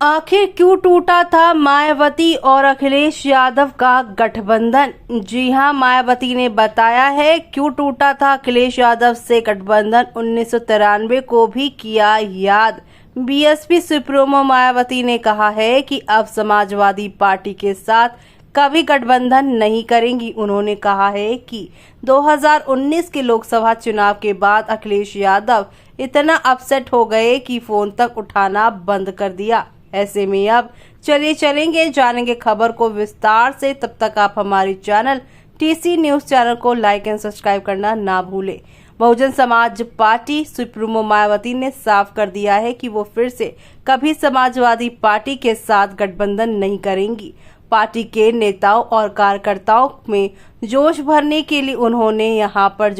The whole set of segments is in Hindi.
आखिर क्यों टूटा था मायावती और अखिलेश यादव का गठबंधन। जी हां, मायावती ने बताया है क्यों टूटा था अखिलेश यादव से गठबंधन। 1993 को भी किया याद। बीएसपी सुप्रीमो मायावती ने कहा है कि अब समाजवादी पार्टी के साथ कभी गठबंधन नहीं करेंगी। उन्होंने कहा है कि 2019 के लोकसभा चुनाव के बाद अखिलेश यादव इतना अपसेट हो गए कि फोन तक उठाना बंद कर दिया। ऐसे में अब चलेंगे जानेंगे खबर को विस्तार से। तब तक आप हमारे चैनल टीसी न्यूज चैनल को लाइक एंड सब्सक्राइब करना ना भूलें। बहुजन समाज पार्टी सुप्रीमो मायावती ने साफ कर दिया है कि वो फिर से कभी समाजवादी पार्टी के साथ गठबंधन नहीं करेंगी। पार्टी के नेताओं और कार्यकर्ताओं में जोश भरने के लिए उन्होंने यहां पर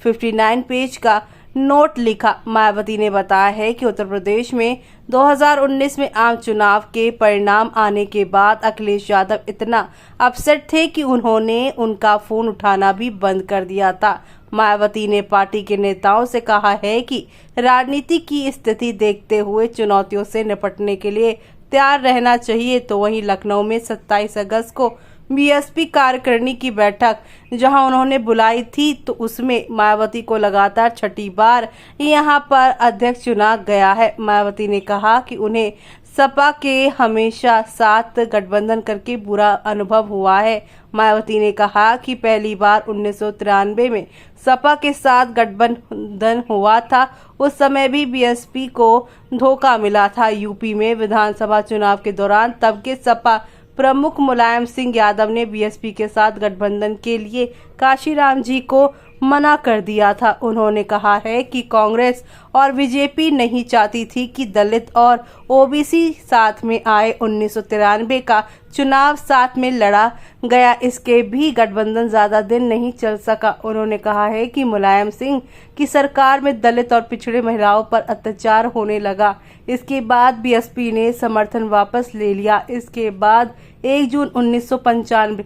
59 पेज का नोट लिखा। मायावती ने बताया है कि उत्तर प्रदेश में 2019 में आम चुनाव के परिणाम आने के बाद अखिलेश यादव इतना अपसेट थे कि उन्होंने उनका फोन उठाना भी बंद कर दिया था। मायावती ने पार्टी के नेताओं से कहा है कि राजनीति की स्थिति देखते हुए चुनौतियों से निपटने के लिए तैयार रहना चाहिए। तो वहीं लखनऊ में 27 अगस्त को बीएसपी कार्यकारिणी की बैठक जहां उन्होंने बुलाई थी, तो उसमें मायावती को लगातार छठी बार यहां पर अध्यक्ष चुना गया है। मायावती ने कहा कि उन्हें सपा के हमेशा साथ गठबंधन करके बुरा अनुभव हुआ है। मायावती ने कहा कि पहली बार 1993 में सपा के साथ गठबंधन हुआ था। उस समय भी बीएसपी को धोखा मिला था। यूपी में विधानसभा चुनाव के दौरान तब के सपा प्रमुख मुलायम सिंह यादव ने बीएसपी के साथ गठबंधन के लिए काशीराम जी को मना कर दिया था। उन्होंने कहा है कि कांग्रेस और बीजेपी नहीं चाहती थी कि दलित और ओबीसी साथ में आए। 1993 का चुनाव साथ में लड़ा गया, इसके भी गठबंधन ज्यादा दिन नहीं चल सका। उन्होंने कहा है कि मुलायम सिंह की सरकार में दलित और पिछड़े महिलाओं पर अत्याचार होने लगा। इसके बाद बीएसपी ने समर्थन वापस ले लिया। इसके बाद 1 जून 1995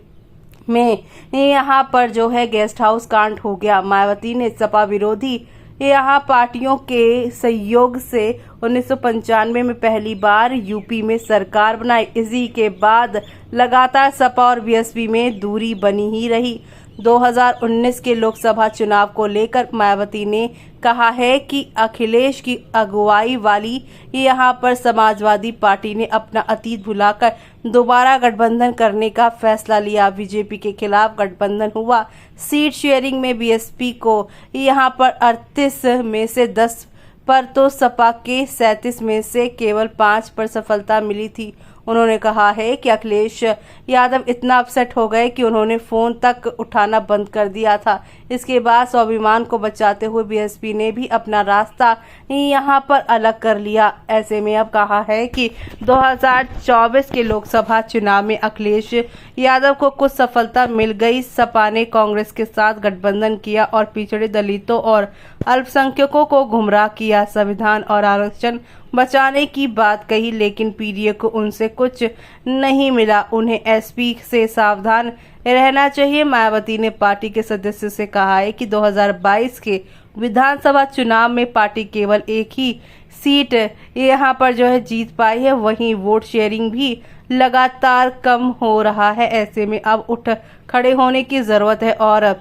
में यहाँ पर गेस्ट हाउस कांड हो गया। मायावती ने सपा विरोधी यहाँ पार्टियों के सहयोग से 1995 में पहली बार यूपी में सरकार बनाई। इसी के बाद लगातार सपा और बीएसपी में दूरी बनी ही रही। 2019 के लोकसभा चुनाव को लेकर मायावती ने कहा है कि अखिलेश की अगुवाई वाली यहाँ पर समाजवादी पार्टी ने अपना अतीत भुलाकर दोबारा गठबंधन करने का फैसला लिया। बीजेपी के खिलाफ गठबंधन हुआ। सीट शेयरिंग में बीएसपी को यहाँ पर 38 में से 10 पर तो सपा के 37 में से केवल 5 पर सफलता मिली थी। उन्होंने कहा है कि अखिलेश यादव इतना अपसेट हो गए कि उन्होंने फोन तक उठाना बंद कर दिया था। इसके बाद स्वाभिमान को बचाते हुए बीएसपी ने भी अपना रास्ता यहां पर अलग कर लिया। ऐसे में अब कहा है कि 2024 के लोकसभा चुनाव में अखिलेश यादव को कुछ सफलता मिल गई। सपा ने कांग्रेस के साथ गठबंधन किया और पिछड़े दलितों और अल्पसंख्यकों को गुमराह किया। संविधान और आरक्षण बचाने की बात कही, लेकिन पीडीए को उनसे कुछ नहीं मिला। उन्हें एसपी से सावधान रहना चाहिए। मायावती ने पार्टी के सदस्यों से कहा है कि 2022 के विधानसभा चुनाव में पार्टी केवल एक ही सीट यहाँ पर जीत पाई है। वहीं वोट शेयरिंग भी लगातार कम हो रहा है। ऐसे में अब उठ खड़े होने की जरूरत है और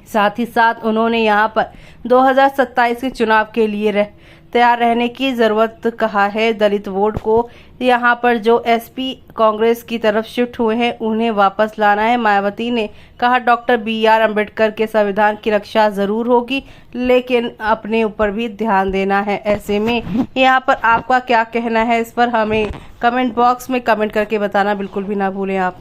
साथ ही साथ उन्होंने यहाँ पर 2027 के चुनाव के लिए तैयार रहने की जरूरत कहा है। दलित वोट को यहाँ पर एसपी कांग्रेस की तरफ शिफ्ट हुए हैं, उन्हें वापस लाना है। मायावती ने कहा डॉक्टर BR अम्बेडकर के संविधान की रक्षा जरूर होगी, लेकिन अपने ऊपर भी ध्यान देना है। ऐसे में यहाँ पर आपका क्या कहना है इस पर हमें कमेंट बॉक्स में कमेंट करके बताना बिल्कुल भी ना भूलें आप।